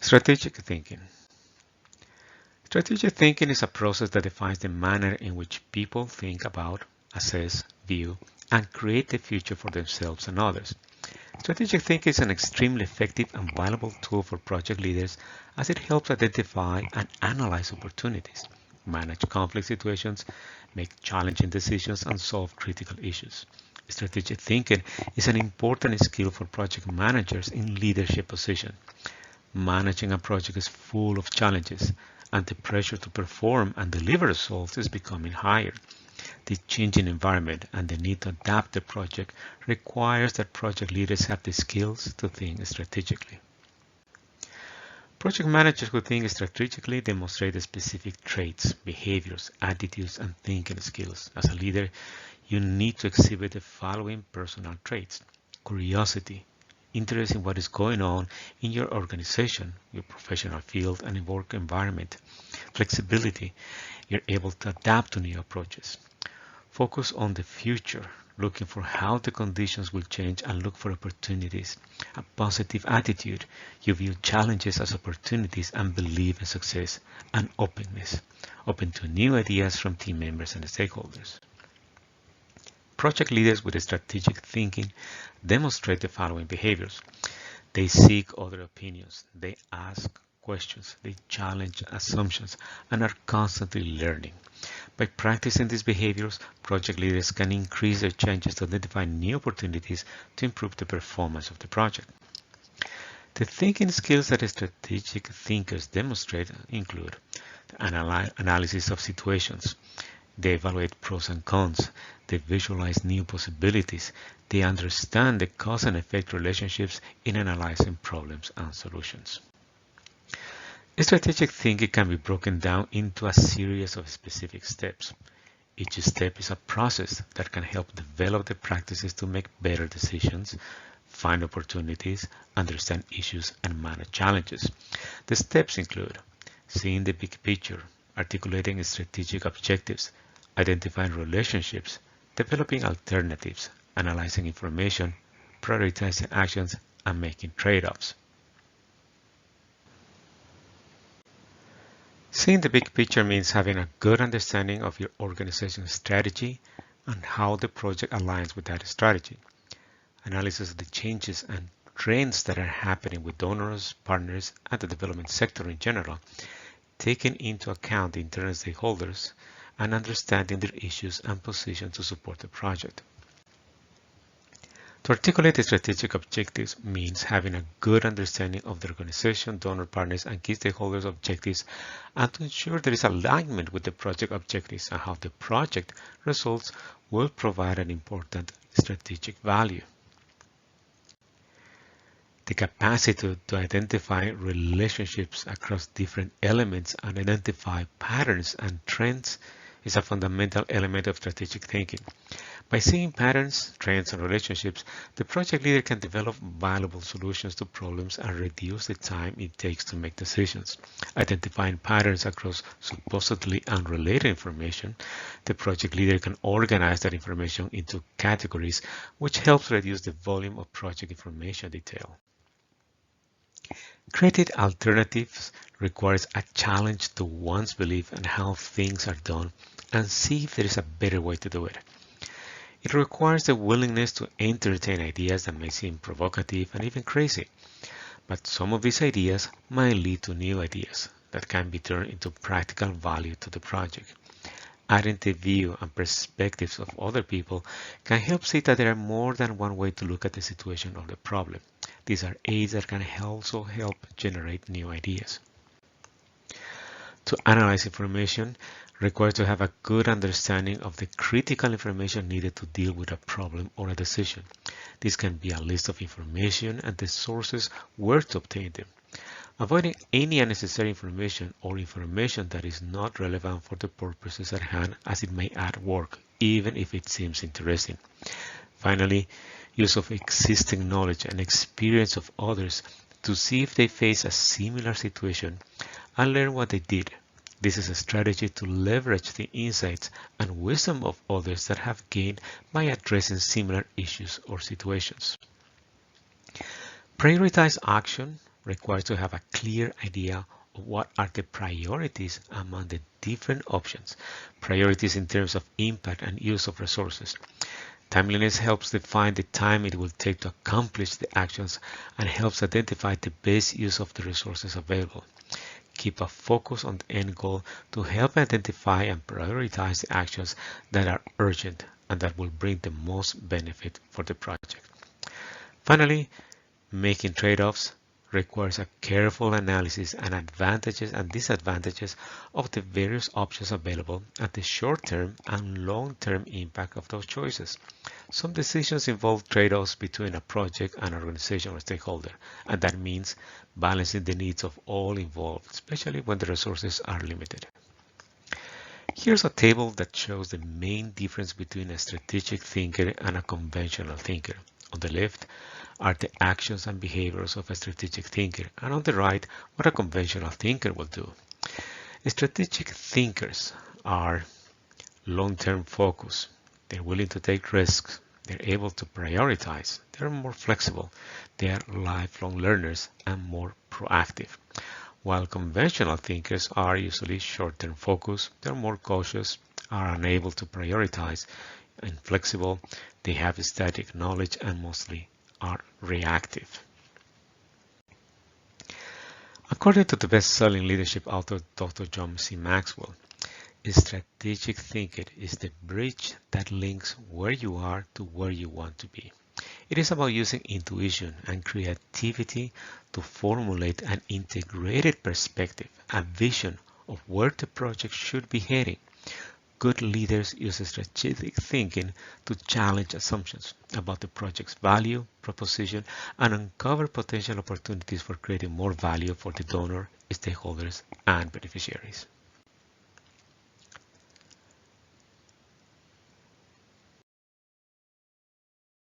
Strategic thinking. Strategic thinking is a process that defines the manner in which people think about, assess, view, and create the future for themselves and others. Strategic thinking is an extremely effective and valuable tool for project leaders as it helps identify and analyze opportunities, manage conflict situations, make challenging decisions, and solve critical issues. Strategic thinking is an important skill for project managers in leadership positions. Managing a project is full of challenges, and the pressure to perform and deliver results is becoming higher. The changing environment and the need to adapt the project requires that project leaders have the skills to think strategically. Project managers who think strategically demonstrate specific traits, behaviors, attitudes, and thinking skills. As a leader, you need to exhibit the following personal traits: curiosity, interest in what is going on in your organization, your professional field, and work environment; flexibility, you're able to adapt to new approaches; focus on the future, looking for how the conditions will change and look for opportunities; a positive attitude, you view challenges as opportunities and believe in success; and openness, open to new ideas from team members and stakeholders. Project leaders with strategic thinking demonstrate the following behaviors. They seek other opinions, they ask questions, they challenge assumptions, and are constantly learning. By practicing these behaviors, project leaders can increase their chances to identify new opportunities to improve the performance of the project. The thinking skills that strategic thinkers demonstrate include the analysis of situations. They evaluate pros and cons. They visualize new possibilities. They understand the cause and effect relationships in analyzing problems and solutions. Strategic thinking can be broken down into a series of specific steps. Each step is a process that can help develop the practices to make better decisions, find opportunities, understand issues, and manage challenges. The steps include seeing the big picture, articulating strategic objectives, identifying relationships, developing alternatives, analyzing information, prioritizing actions, and making trade-offs. Seeing the big picture means having a good understanding of your organization's strategy and how the project aligns with that strategy. Analysis of the changes and trends that are happening with donors, partners, and the development sector in general, taking into account the internal stakeholders and understanding their issues and positions to support the project. To articulate the strategic objectives means having a good understanding of the organization, donor partners, and key stakeholders' objectives, and to ensure there is alignment with the project objectives and how the project results will provide an important strategic value. The capacity to identify relationships across different elements and identify patterns and trends is a fundamental element of strategic thinking. By seeing patterns, trends, and relationships, the project leader can develop valuable solutions to problems and reduce the time it takes to make decisions. Identifying patterns across supposedly unrelated information, the project leader can organize that information into categories, which helps reduce the volume of project information detail. Creating alternatives requires a challenge to one's belief and how things are done and see if there is a better way to do it. It requires the willingness to entertain ideas that may seem provocative and even crazy, but some of these ideas might lead to new ideas that can be turned into practical value to the project. Adding the view and perspectives of other people can help see that there are more than one way to look at the situation or the problem. These are aids that can also help generate new ideas. To analyze information requires to have a good understanding of the critical information needed to deal with a problem or a decision. This can be a list of information and the sources where to obtain them. Avoiding any unnecessary information or information that is not relevant for the purposes at hand, as it may add work, even if it seems interesting. Finally, use of existing knowledge and experience of others to see if they face a similar situation and learn what they did. This is a strategy to leverage the insights and wisdom of others that have gained by addressing similar issues or situations. Prioritize action requires to have a clear idea of what are the priorities among the different options, priorities in terms of impact and use of resources. Timeliness helps define the time it will take to accomplish the actions and helps identify the best use of the resources available. Keep a focus on the end goal to help identify and prioritize the actions that are urgent and that will bring the most benefit for the project. Finally, making trade-offs requires a careful analysis and advantages and disadvantages of the various options available and the short-term and long-term impact of those choices. Some decisions involve trade-offs between a project and organization or stakeholder, and that means balancing the needs of all involved, especially when the resources are limited. Here's a table that shows the main difference between a strategic thinker and a conventional thinker. On the left are the actions and behaviors of a strategic thinker, and on the right, what a conventional thinker will do. Strategic thinkers are long-term focused. They're willing to take risks. They're able to prioritize. They're more flexible. They are lifelong learners and more proactive. While conventional thinkers are usually short-term focused, they're more cautious, are unable to prioritize, inflexible, they have static knowledge, and mostly are reactive. According to the best-selling leadership author Dr. John C. Maxwell, strategic thinking is the bridge that links where you are to where you want to be. It is about using intuition and creativity to formulate an integrated perspective, a vision of where the project should be heading. Good leaders use strategic thinking to challenge assumptions about the project's value, proposition, and uncover potential opportunities for creating more value for the donor, stakeholders, and beneficiaries.